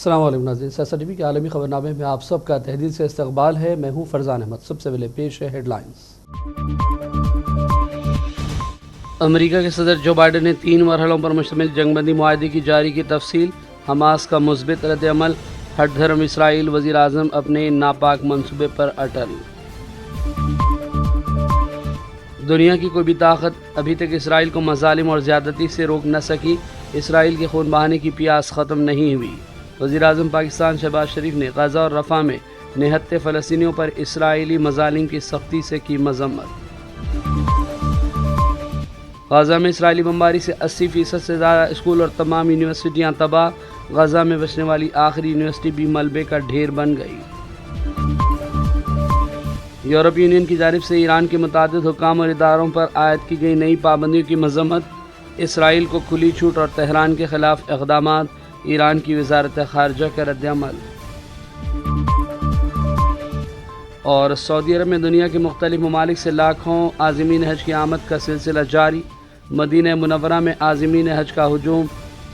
السلام علیکم ناظرین، سیاست ٹی وی کے عالمی خبرنامے میں آپ سب کا تہہ دل سے استقبال ہے۔ میں ہوں فرزان احمد۔ سب سے پہلے پیش ہے ہیڈ لائنز۔ امریکہ کے صدر جو بائیڈن نے 3 مرحلوں پر مشتمل جنگ بندی معاہدے کی جاری کی تفصیل، حماس کا مثبت رد عمل، ہٹ دھرم اسرائیل، وزیر اعظم اپنے ناپاک منصوبے پر اٹل۔ دنیا کی کوئی بھی طاقت ابھی تک اسرائیل کو مظالم اور زیادتی سے روک نہ سکی، اسرائیل کے خون بہانے کی پیاس ختم نہیں ہوئی۔ وزیر اعظم پاکستان شہباز شریف نے غزہ اور رفح میں نہتے فلسطینیوں پر اسرائیلی مظالم کی سختی سے کی مذمت۔ غزہ میں اسرائیلی بمباری سے 80% سے زیادہ اسکول اور تمام یونیورسٹیاں تباہ، غزہ میں بچنے والی آخری یونیورسٹی بھی ملبے کا ڈھیر بن گئی۔ یورپی یونین کی جانب سے ایران کے متعدد حکام اور اداروں پر عائد کی گئی نئی پابندیوں کی مذمت، اسرائیل کو کھلی چھوٹ اور تہران کے خلاف اقدامات، ایران کی وزارت خارجہ کا رد عمل۔ اور سعودی عرب میں دنیا کے مختلف ممالک سے لاکھوں عازمین حج کی آمد کا سلسلہ جاری، مدینہ منورہ میں عازمین حج کا ہجوم،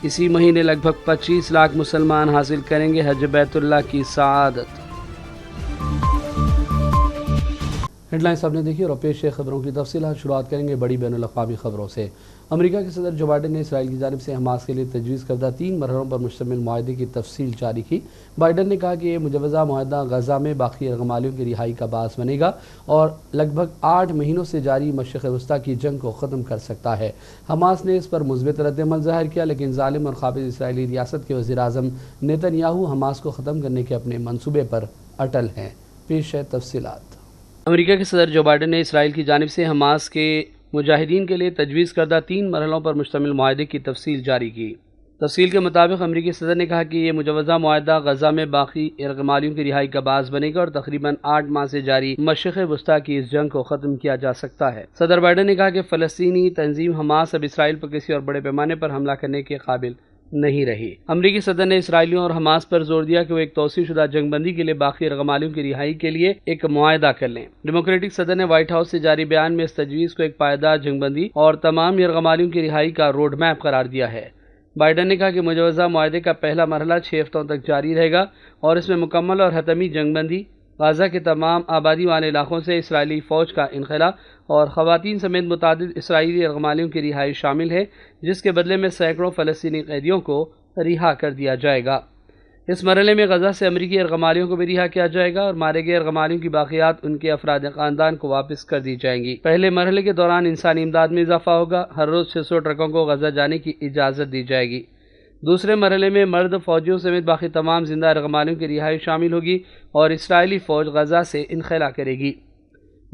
اسی مہینے لگ بھگ 25 لاکھ مسلمان حاصل کریں گے حج بیت اللہ کی سعادت۔ ہیڈ لائنز آپ نے دیکھی اور پیش ہے خبروں کی تفصیلات۔ شروعات کریں گے بڑی بین الاقوامی خبروں سے۔ امریکہ کے صدر جو بائیڈن نے اسرائیل کی جانب سے حماس کے لیے تجویز کردہ 3 مرحلوں پر مشتمل معاہدے کی تفصیل جاری کی۔ بائیڈن نے کہا کہ یہ مجوزہ معاہدہ غزہ میں باقی یرغمالیوں کی رہائی کا باعث بنے گا اور لگ بھگ 8 مہینوں سے جاری مشرق وسطیٰ کی جنگ کو ختم کر سکتا ہے۔ حماس نے اس پر مثبت رد عمل ظاہر کیا، لیکن ظالم اور قابض اسرائیلی ریاست کے وزیر اعظم نیتن یاہو حماس کو ختم کرنے کے اپنے منصوبے پر اٹل ہیں۔ پیش ہے تفصیلات۔ امریکہ کے صدر جو بائیڈن نے اسرائیل کی جانب سے حماس کے مجاہدین کے لیے تجویز کردہ 3 مرحلوں پر مشتمل معاہدے کی تفصیل جاری کی۔ تفصیل کے مطابق امریکی صدر نے کہا کہ یہ مجوزہ معاہدہ غزہ میں باقی یرغمالیوں کی رہائی کا باعث بنے گا اور تقریباً 8 ماہ سے جاری مشرق وسطیٰ کی اس جنگ کو ختم کیا جا سکتا ہے۔ صدر بائیڈن نے کہا کہ فلسطینی تنظیم حماس اب اسرائیل پر کسی اور بڑے پیمانے پر حملہ کرنے کے قابل نہیں رہی۔ امریکی صدر نے اسرائیلیوں اور حماس پر زور دیا کہ وہ ایک توسیع شدہ جنگ بندی کے لیے باقی یرغمالیوں کی رہائی کے لیے ایک معاہدہ کر لیں۔ ڈیموکریٹک صدر نے وائٹ ہاؤس سے جاری بیان میں اس تجویز کو ایک پائیدار جنگ بندی اور تمام یرغمالیوں کی رہائی کا روڈ میپ قرار دیا ہے۔ بائیڈن نے کہا کہ مجوزہ معاہدے کا پہلا مرحلہ 6 ہفتوں تک جاری رہے گا اور اس میں مکمل اور حتمی جنگ بندی، غزہ کے تمام آبادی والے علاقوں سے اسرائیلی فوج کا انخلا اور خواتین سمیت متعدد اسرائیلی یرغمالیوں کی رہائی شامل ہے، جس کے بدلے میں سینکڑوں فلسطینی قیدیوں کو رہا کر دیا جائے گا۔ اس مرحلے میں غزہ سے امریکی یرغمالیوں کو بھی رہا کیا جائے گا اور مارے گئے یرغمالیوں کی باقیات ان کے افراد خاندان کو واپس کر دی جائیں گی۔ پہلے مرحلے کے دوران انسانی امداد میں اضافہ ہوگا، ہر روز 600 ٹرکوں کو غزہ جانے کی اجازت دی جائے گی۔ دوسرے مرحلے میں مرد فوجیوں سمیت باقی تمام زندہ یرغمالیوں کی رہائی شامل ہوگی اور اسرائیلی فوج غزہ سے انخلا کرے گی۔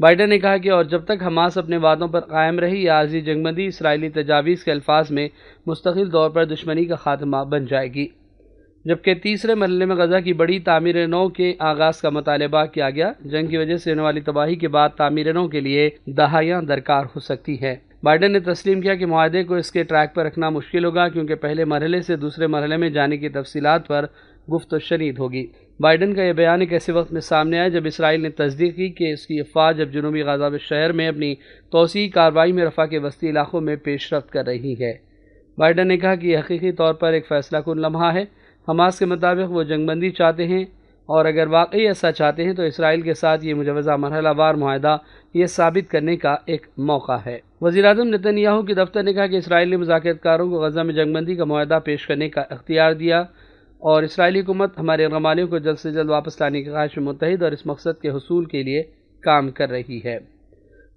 بائیڈن نے کہا کہ اور جب تک حماس اپنے وعدوں پر قائم رہی، یہ عارضی جنگ بندی اسرائیلی تجاویز کے الفاظ میں مستقل طور پر دشمنی کا خاتمہ بن جائے گی، جبکہ تیسرے مرحلے میں غزہ کی بڑی تعمیر نو کے آغاز کا مطالبہ کیا گیا۔ جنگ کی وجہ سے ہونے والی تباہی کے بعد تعمیر نو کے لیے دہائیاں درکار ہو سکتی ہے۔ بائیڈن نے تسلیم کیا کہ معاہدے کو اس کے ٹریک پر رکھنا مشکل ہوگا کیونکہ پہلے مرحلے سے دوسرے مرحلے میں جانے کی تفصیلات پر گفت و شنید ہوگی۔ بائیڈن کا یہ بیان ایک ایسے وقت میں سامنے آیا جب اسرائیل نے تصدیق کی کہ اس کی افواج اب جنوبی غزہ شہر میں اپنی توسیعی کارروائی میں رفح کے وسطی علاقوں میں پیش رفت کر رہی ہے۔ بائیڈن نے کہا کہ یہ حقیقی طور پر ایک فیصلہ کن لمحہ ہے۔ حماس کے مطابق وہ جنگ بندی چاہتے ہیں اور اگر واقعی ایسا چاہتے ہیں تو اسرائیل کے ساتھ یہ مجوزہ مرحلہ وار معاہدہ یہ ثابت کرنے کا ایک موقع ہے۔ وزیر اعظم نیتن یاہو کی دفتر نے کہا کہ اسرائیل نے مذاکرات کاروں کو غزہ میں جنگ بندی کا معاہدہ پیش کرنے کا اختیار دیا اور اسرائیلی حکومت ہمارے یرغمالیوں کو جلد سے جلد واپس لانے کی خواہش میں متحد اور اس مقصد کے حصول کے لیے کام کر رہی ہے۔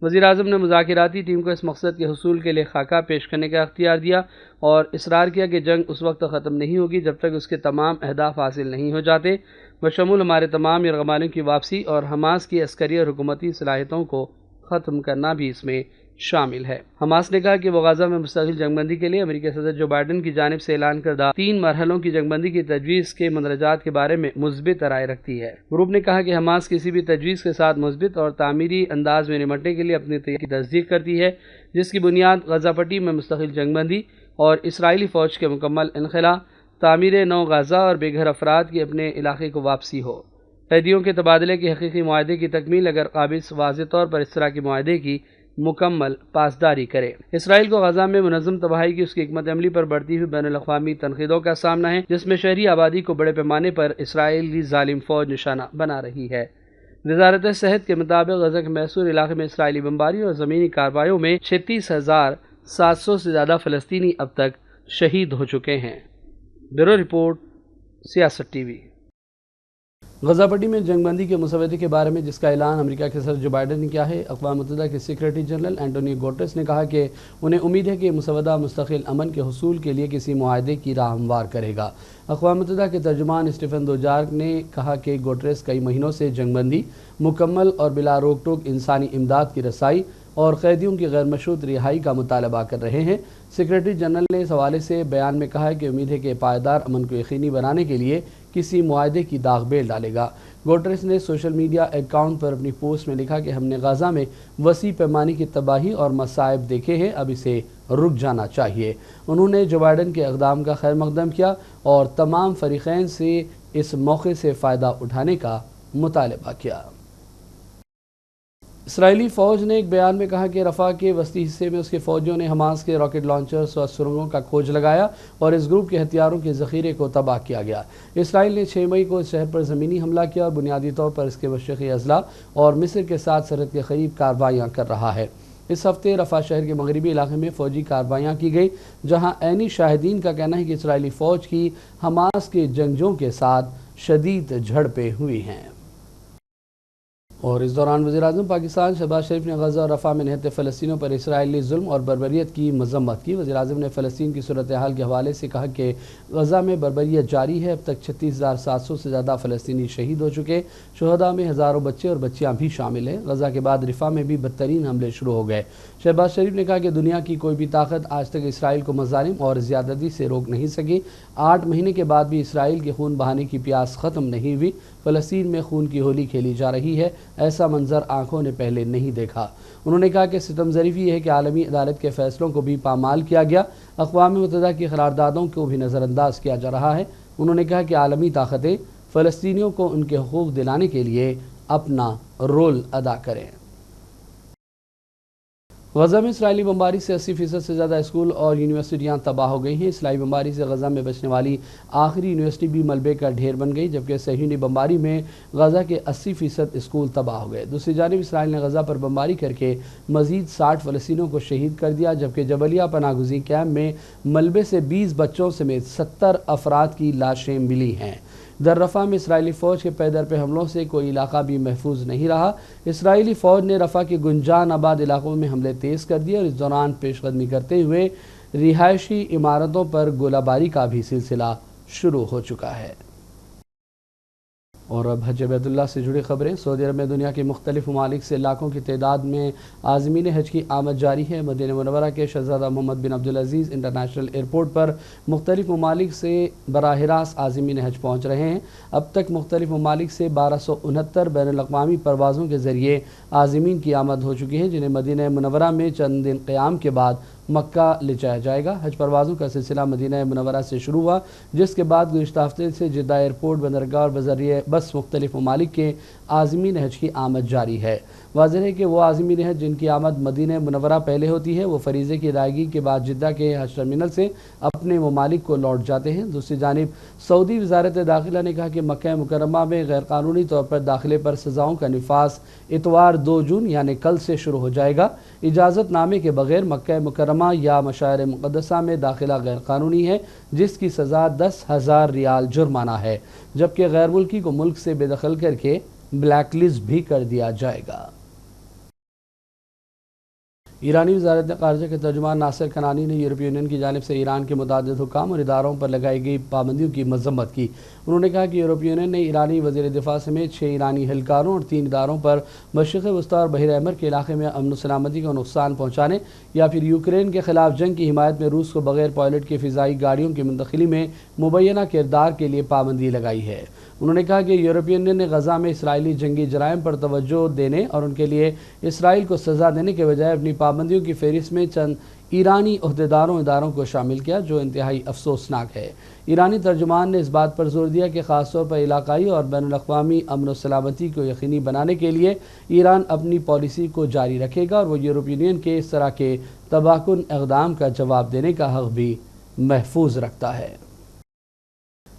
وزیر اعظم نے مذاکراتی ٹیم کو اس مقصد کے حصول کے لیے خاکہ پیش کرنے کا اختیار دیا اور اصرار کیا کہ جنگ اس وقت ختم نہیں ہوگی جب تک اس کے تمام اہداف حاصل نہیں ہو جاتے، بشمول ہمارے تمام یرغمالیوں کی واپسی اور حماس کی عسکری اور حکومتی صلاحیتوں کو ختم کرنا بھی اس میں شامل ہے۔ حماس نے کہا کہ وہ غزہ میں مستقل جنگ بندی کے لیے امریکی صدر جو بائیڈن کی جانب سے اعلان کردہ 3 مرحلوں کی جنگ بندی کی تجویز کے مندرجات کے بارے میں مثبت رائے رکھتی ہے۔ گروپ نے کہا کہ حماس کسی بھی تجویز کے ساتھ مثبت اور تعمیری انداز میں نمٹنے کے لیے اپنی تیاری کی تصدیق کرتی ہے، جس کی بنیاد غزہ پٹی میں مستقل جنگ بندی اور اسرائیلی فوج کے مکمل انخلا، تعمیر نو غزہ اور بے گھر افراد کی اپنے علاقے کو واپسی ہو۔ قیدیوں کے تبادلے کے حقیقی معاہدے کی تکمیل اگر قابل واضح طور پر اس طرح کے معاہدے کی مکمل پاسداری کرے۔ اسرائیل کو غزہ میں منظم تباہی کی اس کی حکمت عملی پر بڑھتی ہوئی بین الاقوامی تنقیدوں کا سامنا ہے، جس میں شہری آبادی کو بڑے پیمانے پر اسرائیلی ظالم فوج نشانہ بنا رہی ہے۔ وزارت صحت کے مطابق غزہ کے محصور علاقے میں اسرائیلی بمباریوں اور زمینی کارروائیوں میں 36,700 سے زیادہ فلسطینی اب تک شہید ہو چکے ہیں۔ بیورو رپورٹ، سیاست ٹی وی۔ غزہ پٹی میں جنگ بندی کے مسودے کے بارے میں جس کا اعلان امریکہ کے صدر جو بائیڈن نے کیا ہے، اقوام متحدہ کے سیکریٹری جنرل اینٹونیو گوٹریس نے کہا کہ انہیں امید ہے کہ یہ مسودہ مستقل امن کے حصول کے لیے کسی معاہدے کی راہ ہموار کرے گا۔ اقوام متحدہ کے ترجمان اسٹیفن دوجارک نے کہا کہ گوٹریس کئی مہینوں سے جنگ بندی، مکمل اور بلا روک ٹوک انسانی امداد کی رسائی اور قیدیوں کی غیر مشروط رہائی کا مطالبہ کر رہے ہیں۔ سیکریٹری جنرل نے اس حوالے سے بیان میں کہا ہے کہ امید ہے کہ پائیدار امن کو یقینی بنانے کے لیے کسی معاہدے کی داغ بیل ڈالے گا۔ گوٹریس نے سوشل میڈیا اکاؤنٹ پر اپنی پوسٹ میں لکھا کہ ہم نے غزہ میں وسیع پیمانے کی تباہی اور مصائب دیکھے ہیں، اب اسے رک جانا چاہیے۔ انہوں نے جو بائیڈن کے اقدام کا خیر مقدم کیا اور تمام فریقین سے اس موقع سے فائدہ اٹھانے کا مطالبہ کیا۔ اسرائیلی فوج نے ایک بیان میں کہا کہ رفح کے وسطی حصے میں اس کے فوجیوں نے حماس کے راکٹ لانچرز اور سرنگوں کا کھوج لگایا اور اس گروپ کے ہتھیاروں کے ذخیرے کو تباہ کیا گیا۔ اسرائیل نے 6 مئی کو اس شہر پر زمینی حملہ کیا اور بنیادی طور پر اس کے مشرقی اضلاع اور مصر کے ساتھ سرحد کے قریب کارروائیاں کر رہا ہے۔ اس ہفتے رفح شہر کے مغربی علاقے میں فوجی کارروائیاں کی گئی، جہاں عینی شاہدین کا کہنا ہے کہ اسرائیلی فوج کی حماس کے جنگجوؤں کے ساتھ شدید جھڑپیں ہوئی ہیں۔ اور اس دوران وزیراعظم پاکستان شہباز شریف نے غزہ اور رفح میں نہتے فلسطینیوں پر اسرائیلی ظلم اور بربریت کی مذمت کی۔ وزیراعظم نے فلسطین کی صورتحال کے حوالے سے کہا کہ غزہ میں بربریت جاری ہے، اب تک 36,700 سے زیادہ فلسطینی شہید ہو چکے، شہداء میں ہزاروں بچے اور بچیاں بھی شامل ہیں۔ غزہ کے بعد رفح میں بھی بدترین حملے شروع ہو گئے۔ شہباز شریف نے کہا کہ دنیا کی کوئی بھی طاقت آج تک اسرائیل کو مظالم اور زیادتی سے روک نہیں سکی۔ 8 مہینے کے بعد بھی اسرائیل کے خون بہانے کی پیاس ختم نہیں ہوئی۔ فلسطین میں خون کی ہولی کھیلی جا رہی ہے، ایسا منظر آنکھوں نے پہلے نہیں دیکھا۔ انہوں نے کہا کہ ستم ظریفی یہ ہے کہ عالمی عدالت کے فیصلوں کو بھی پامال کیا گیا، اقوام متحدہ کی قراردادوں کو بھی نظر انداز کیا جا رہا ہے۔ انہوں نے کہا کہ عالمی طاقتیں فلسطینیوں کو ان کے حقوق دلانے کے لیے اپنا رول ادا کریں۔ غزہ میں اسرائیلی بمباری سے 80% سے زیادہ اسکول اور یونیورسٹیاں تباہ ہو گئی ہیں۔ اسرائیلی بمباری سے غزہ میں بچنے والی آخری یونیورسٹی بھی ملبے کا ڈھیر بن گئی، جبکہ صہیونی بمباری میں غزہ کے 80% اسکول تباہ ہو گئے۔ دوسری جانب اسرائیل نے غزہ پر بمباری کر کے مزید 60 فلسطینیوں کو شہید کر دیا، جبکہ جبلیہ پناہ گزین کیمپ میں ملبے سے 20 بچوں سمیت 70 افراد کی لاشیں ملی ہیں۔ در رفح میں اسرائیلی فوج کے پے در پہ حملوں سے کوئی علاقہ بھی محفوظ نہیں رہا۔ اسرائیلی فوج نے رفح کے گنجان آباد علاقوں میں حملے تیز کر دیے اور اس دوران پیش قدمی کرتے ہوئے رہائشی عمارتوں پر گولہ باری کا بھی سلسلہ شروع ہو چکا ہے۔ اور اب حج بیت اللہ سے جڑی خبریں۔ سعودی عرب میں دنیا کے مختلف ممالک سے لاکھوں کی تعداد میں عازمین حج کی آمد جاری ہے۔ مدینہ منورہ کے شہزادہ محمد بن عبدالعزیز انٹرنیشنل ایئرپورٹ پر مختلف ممالک سے براہ راست عازمین حج پہنچ رہے ہیں۔ اب تک مختلف ممالک سے 1269 بین الاقوامی پروازوں کے ذریعے عازمین کی آمد ہو چکی ہے، جنہیں مدینہ منورہ میں چند دن قیام کے بعد مکہ لے جایا جائے گا۔ حج پروازوں کا سلسلہ مدینہ منورہ سے شروع ہوا، جس کے بعد گزشتہ ہفتے سے جدہ ایئرپورٹ، بندرگاہ اور بذریعہ بس مختلف ممالک کے عازمین حج کی آمد جاری ہے۔ واضح ہے کہ وہ عازمین حج جن کی آمد مدینہ منورہ پہلے ہوتی ہے، وہ فریضے کی ادائیگی کے بعد جدہ کے حج ٹرمینل سے اپنے ممالک کو لوٹ جاتے ہیں۔ دوسری جانب سعودی وزارت داخلہ نے کہا کہ مکہ مکرمہ میں غیر قانونی طور پر داخلے پر سزاؤں کا نفاذ اتوار 2 جون یعنی کل سے شروع ہو جائے گا۔ اجازت نامے کے بغیر مکہ مکرمہ یا مشاعر مقدسہ میں داخلہ غیر قانونی ہے، جس کی سزا 10,000 ریال جرمانہ ہے، جبکہ غیر ملکی کو ملک سے بے دخل کر کے بلیک لسٹ بھی کر دیا جائے گا۔ ایرانی وزارت خارجہ کے ترجمان ناصر کنانی نے یورپی یونین کی جانب سے ایران کے متعدد حکام اور اداروں پر لگائی گئی پابندیوں کی مذمت کی۔ انہوں نے کہا کہ یورپی یونین نے ایرانی وزیر دفاع سمیت 6 ایرانی اہلکاروں اور 3 اداروں پر مشرق وسطیٰ اور بحر احمر کے علاقے میں امن و سلامتی کو نقصان پہنچانے یا پھر یوکرین کے خلاف جنگ کی حمایت میں روس کو بغیر پائلٹ کے فضائی گاڑیوں کی منتقلی میں مبینہ کردار کے لیے پابندی لگائی ہے۔ انہوں نے کہا کہ یورپی یونین نے غزہ میں اسرائیلی جنگی جرائم پر توجہ دینے اور ان کے لیے اسرائیل کو سزا دینے کے بجائے اپنی پابندیوں کی فہرست میں چند ایرانی عہدیداروں اداروں کو شامل کیا، جو انتہائی افسوسناک ہے۔ ایرانی ترجمان نے اس بات پر زور دیا کہ خاص طور پر علاقائی اور بین الاقوامی امن و سلامتی کو یقینی بنانے کے لیے ایران اپنی پالیسی کو جاری رکھے گا اور وہ یورپی یونین کے اس طرح کے تباہ کن اقدام کا جواب دینے کا حق بھی محفوظ رکھتا ہے۔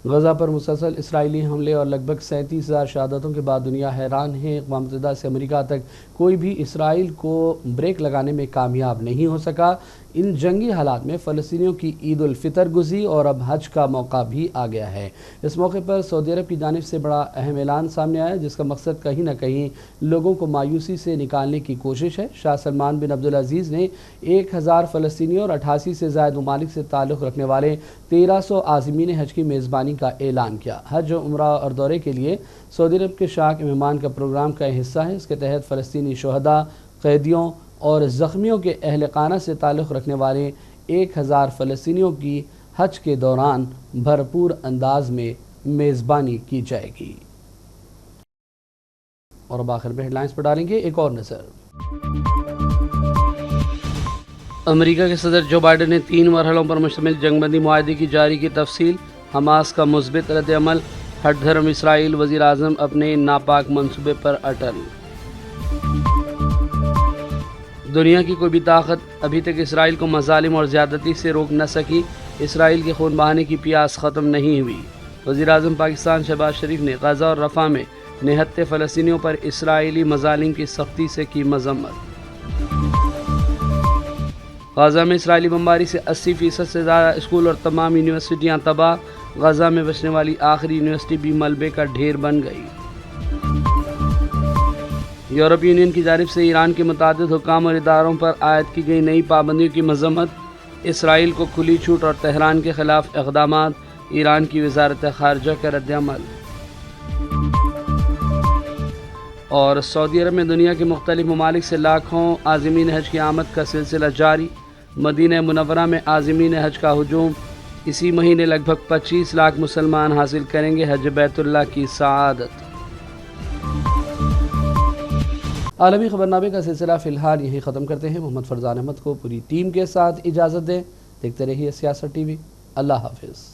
غزہ پر مسلسل اسرائیلی حملے اور لگ بھگ 37,000 شہادتوں کے بعد دنیا حیران ہے۔ اقوام متحدہ سے امریکہ تک کوئی بھی اسرائیل کو بریک لگانے میں کامیاب نہیں ہو سکا۔ ان جنگی حالات میں فلسطینیوں کی عید الفطر گزری اور اب حج کا موقع بھی آ گیا ہے۔ اس موقع پر سعودی عرب کی جانب سے بڑا اہم اعلان سامنے آیا، جس کا مقصد کہیں نہ کہیں لوگوں کو مایوسی سے نکالنے کی کوشش ہے۔ شاہ سلمان بن عبدالعزیز نے 1000 فلسطینیوں اور 88 سے زائد ممالک سے تعلق رکھنے والے 1300 عازمین حج کی میزبانی کا اعلان کیا۔ حج و عمرہ اور دورے کے لیے سعودی عرب کے شاہ کے مہمان کا پروگرام کا حصہ ہے۔ اس کے تحت فلسطینی شہداء، قیدیوں اور زخمیوں کے اہل خانہ سے تعلق رکھنے والے 1000 فلسطینیوں کی حج کے دوران بھرپور انداز میں میزبانی کی جائے گی۔ اور اب آخر میں ہیڈ لائنز پر ڈالیں گے ایک اور نظر۔ امریکہ کے صدر جو بائیڈن نے 3 مرحلوں پر مشتمل جنگ بندی معاہدے کی جاری کی تفصیل، حماس کا مثبت رد عمل، ہٹ دھرم اسرائیل، وزیر اعظم اپنے ناپاک منصوبے پر اٹل۔ دنیا کی کوئی بھی طاقت ابھی تک اسرائیل کو مظالم اور زیادتی سے روک نہ سکی، اسرائیل کے خون بہانے کی پیاس ختم نہیں ہوئی۔ وزیر اعظم پاکستان شہباز شریف نے غزہ اور رفح میں نہتے فلسطینیوں پر اسرائیلی مظالم کی سختی سے کی مذمت۔ غزہ میں اسرائیلی بمباری سے 80% سے زیادہ اسکول اور تمام یونیورسٹیاں تباہ، غزہ میں بچنے والی آخری یونیورسٹی بھی ملبے کا ڈھیر بن گئی۔ یورپی یونین کی جانب سے ایران کے متعدد حکام اور اداروں پر عائد کی گئی نئی پابندیوں کی مذمت، اسرائیل کو کھلی چھوٹ اور تہران کے خلاف اقدامات، ایران کی وزارت خارجہ کا رد عمل۔ اور سعودی عرب میں دنیا کے مختلف ممالک سے لاکھوں عازمین حج کی آمد کا سلسلہ جاری، مدینہ منورہ میں عازمین حج کا ہجوم، اسی مہینے لگ بھگ 25 لاکھ مسلمان حاصل کریں گے حج بیت اللہ کی سعادت۔ عالمی خبرنامے کا سلسلہ فی الحال یہی ختم کرتے ہیں۔ محمد فرزان احمد کو پوری ٹیم کے ساتھ اجازت دیں۔ دیکھتے رہیے سیاست ٹی وی۔ اللہ حافظ۔